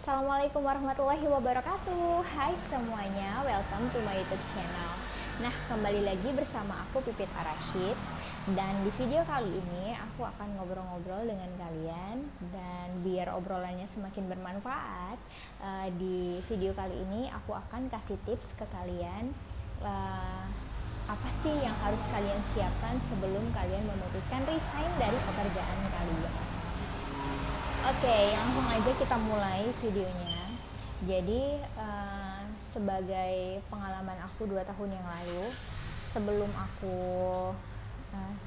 Assalamualaikum warahmatullahi wabarakatuh. Hai semuanya, welcome to my YouTube channel. Nah, kembali lagi bersama aku Pipit Arashid. Dan di video kali ini aku akan ngobrol-ngobrol dengan kalian. Dan biar obrolannya semakin bermanfaat, di video kali ini aku akan kasih tips ke kalian, apa sih yang harus kalian siapkan sebelum kalian memutuskan resign dari pekerjaan kalian. Oke, langsung aja kita mulai videonya. Jadi sebagai pengalaman aku 2 tahun yang lalu, sebelum aku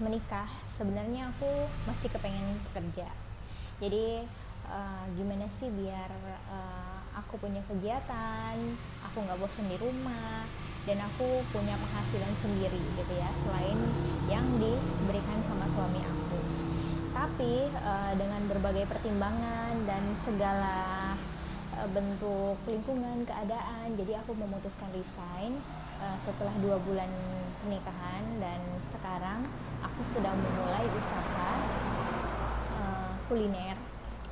menikah, sebenarnya aku masih kepengen bekerja. Jadi gimana sih biar aku punya kegiatan, aku nggak bosan di rumah, dan aku punya penghasilan sendiri gitu ya, selain yang diberikan sama suami aku. Tapi dengan berbagai pertimbangan dan segala bentuk lingkungan, keadaan, jadi aku memutuskan resign setelah 2 bulan pernikahan, dan sekarang aku sedang memulai usaha kuliner.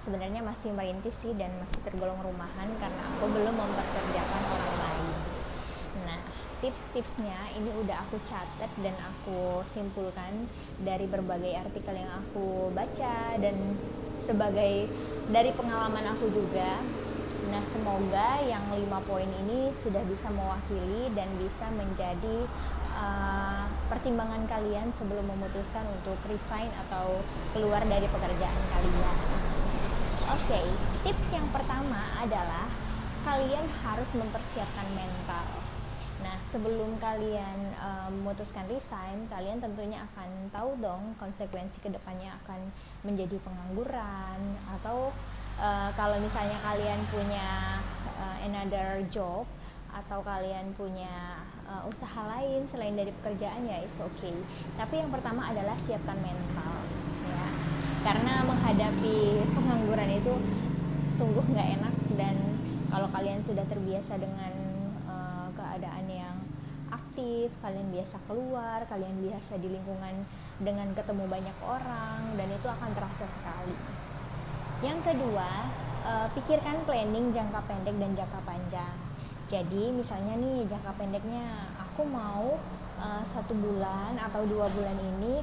Sebenarnya masih merintis sih dan masih tergolong rumahan karena aku belum mempekerjakan orang lain. Nah, tips-tipsnya ini udah aku catat dan aku simpulkan dari berbagai artikel yang aku baca dan sebagai dari pengalaman aku juga. Nah, semoga yang 5 poin ini sudah bisa mewakili dan bisa menjadi pertimbangan kalian sebelum memutuskan untuk resign atau keluar dari pekerjaan kalian. Oke, tips yang pertama adalah kalian harus mempersiapkan mental. Nah, sebelum kalian memutuskan resign, kalian tentunya akan tahu dong konsekuensi kedepannya akan menjadi pengangguran, atau kalau misalnya kalian punya another job, atau kalian punya usaha lain selain dari pekerjaan, ya it's okay. Tapi yang pertama adalah siapkan mental, ya. Karena menghadapi pengangguran itu sungguh nggak enak, dan kalau kalian sudah terbiasa dengan keadaan yang aktif, kalian biasa keluar, kalian biasa di lingkungan dengan ketemu banyak orang, dan itu akan terasa sekali. Yang kedua, pikirkan planning jangka pendek dan jangka panjang. Jadi misalnya nih, jangka pendeknya aku mau 1 bulan atau 2 bulan ini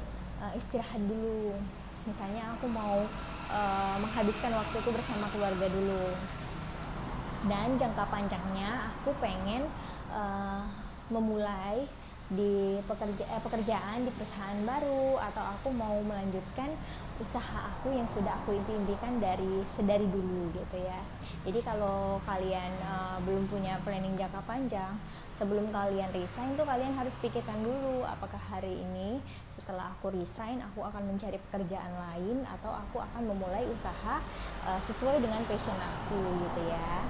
istirahat dulu. Misalnya aku mau menghabiskan waktuku bersama keluarga dulu. Dan jangka panjangnya aku pengen memulai di pekerjaan di perusahaan baru, atau aku mau melanjutkan usaha aku yang sudah aku impikan sedari dulu gitu ya. Jadi kalau kalian belum punya planning jangka panjang, sebelum kalian resign tuh kalian harus pikirkan dulu, apakah hari ini setelah aku resign aku akan mencari pekerjaan lain, atau aku akan memulai usaha sesuai dengan passion aku gitu ya.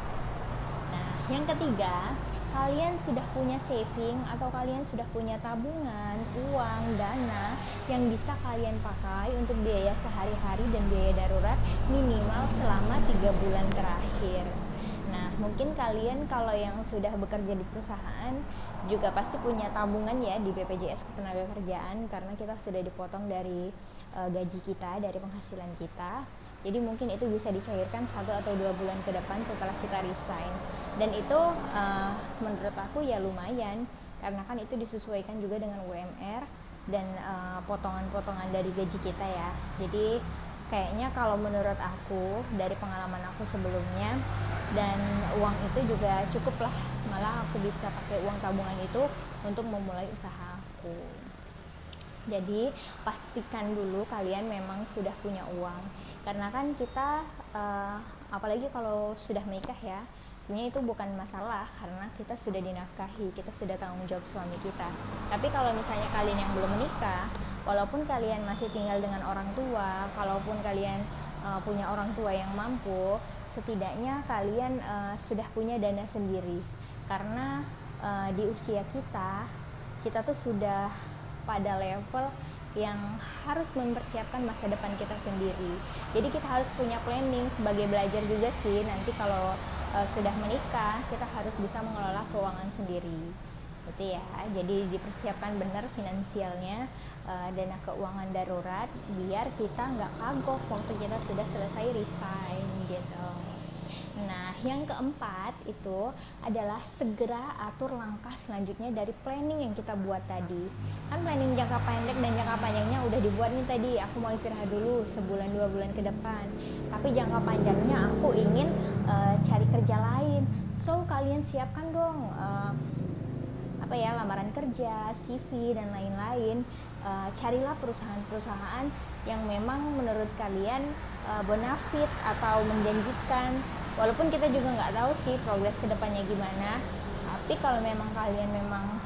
Nah, yang ketiga, kalian sudah punya saving atau kalian sudah punya tabungan, uang, dana yang bisa kalian pakai untuk biaya sehari-hari dan biaya darurat minimal selama 3 bulan terakhir. Nah, mungkin kalian kalau yang sudah bekerja di perusahaan juga pasti punya tabungan ya di BPJS Ketenagakerjaan, karena kita sudah dipotong dari gaji kita, dari penghasilan kita. Jadi mungkin itu bisa dicairkan 1 atau 2 bulan ke depan setelah kita resign. Dan itu menurut aku ya lumayan, karena kan itu disesuaikan juga dengan UMR dan potongan-potongan dari gaji kita ya. Jadi kayaknya kalau menurut aku dari pengalaman aku sebelumnya, dan uang itu juga cukup lah, malah aku bisa pakai uang tabungan itu untuk memulai usaha aku. Jadi pastikan dulu kalian memang sudah punya uang, karena kan kita apalagi kalau sudah menikah ya, sebenarnya itu bukan masalah karena kita sudah dinafkahi, kita sudah tanggung jawab suami kita. Tapi kalau misalnya kalian yang belum menikah, walaupun kalian masih tinggal dengan orang tua, kalaupun kalian punya orang tua yang mampu, setidaknya kalian sudah punya dana sendiri, karena di usia kita tuh sudah pada level yang harus mempersiapkan masa depan kita sendiri. Jadi kita harus punya planning sebagai belajar juga sih, nanti kalau sudah menikah kita harus bisa mengelola keuangan sendiri gitu ya. Jadi dipersiapkan benar finansialnya, dana keuangan darurat, biar kita nggak kagok waktu kita sudah selesai resign gitu. Nah, yang keempat itu adalah segera atur langkah selanjutnya dari planning yang kita buat tadi. Kan planning jangka pendek dan jangka panjangnya udah dibuat nih tadi, aku mau istirahat dulu sebulan 2 bulan ke depan. Tapi jangka panjangnya aku ingin cari kerja lain. So kalian siapkan dong lamaran kerja, CV dan lain-lain. Carilah perusahaan-perusahaan yang memang menurut kalian bonafit atau menjanjikan. Walaupun kita juga nggak tahu sih progres kedepannya gimana, tapi kalau memang kalian memang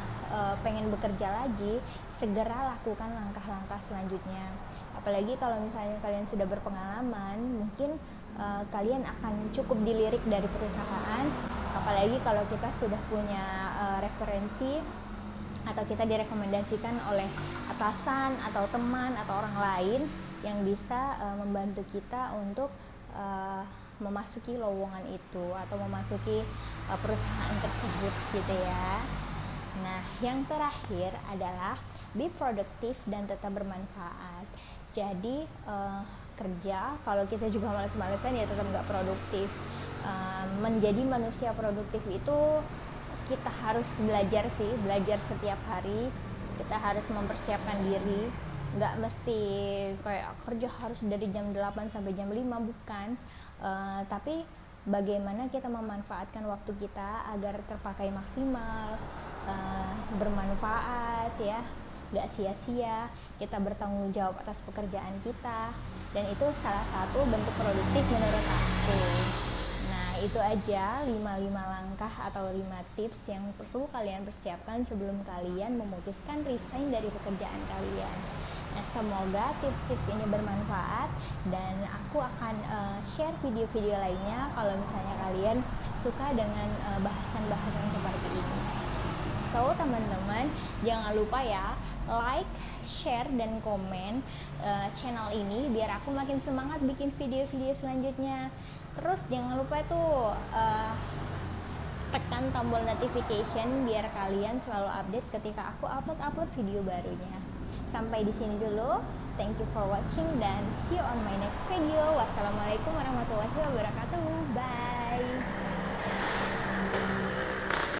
pengen bekerja lagi, segera lakukan langkah-langkah selanjutnya. Apalagi kalau misalnya kalian sudah berpengalaman, mungkin kalian akan cukup dilirik dari perusahaan. Apalagi kalau kita sudah punya referensi atau kita direkomendasikan oleh atasan atau teman atau orang lain yang bisa membantu kita untuk memasuki lowongan itu atau memasuki perusahaan tersebut gitu ya. Nah, yang terakhir adalah be produktif dan tetap bermanfaat. Jadi kerja, kalau kita juga males-malesan ya tetap nggak produktif. Menjadi manusia produktif itu kita harus belajar setiap hari. Kita harus mempersiapkan diri, nggak mesti kayak kerja harus dari jam 8 sampai jam 5, bukan. Tapi bagaimana kita memanfaatkan waktu kita agar terpakai maksimal, bermanfaat ya, nggak sia-sia, kita bertanggung jawab atas pekerjaan kita, dan itu salah satu bentuk produktif menurut aku. Nah, itu aja 5 langkah atau 5 tips yang perlu kalian persiapkan sebelum kalian memutuskan resign dari pekerjaan kalian. Nah, semoga tips-tips ini bermanfaat, dan aku akan share video-video lainnya kalau misalnya kalian suka dengan bahasan-bahasan seperti ini. So, teman-teman, jangan lupa ya, like, share, dan komen channel ini biar aku makin semangat bikin video-video selanjutnya. Terus jangan lupa tuh tekan tombol notification biar kalian selalu update ketika aku upload video barunya. Sampai di sini dulu. Thank you for watching dan see you on my next video. Wassalamualaikum warahmatullahi wabarakatuh. Bye.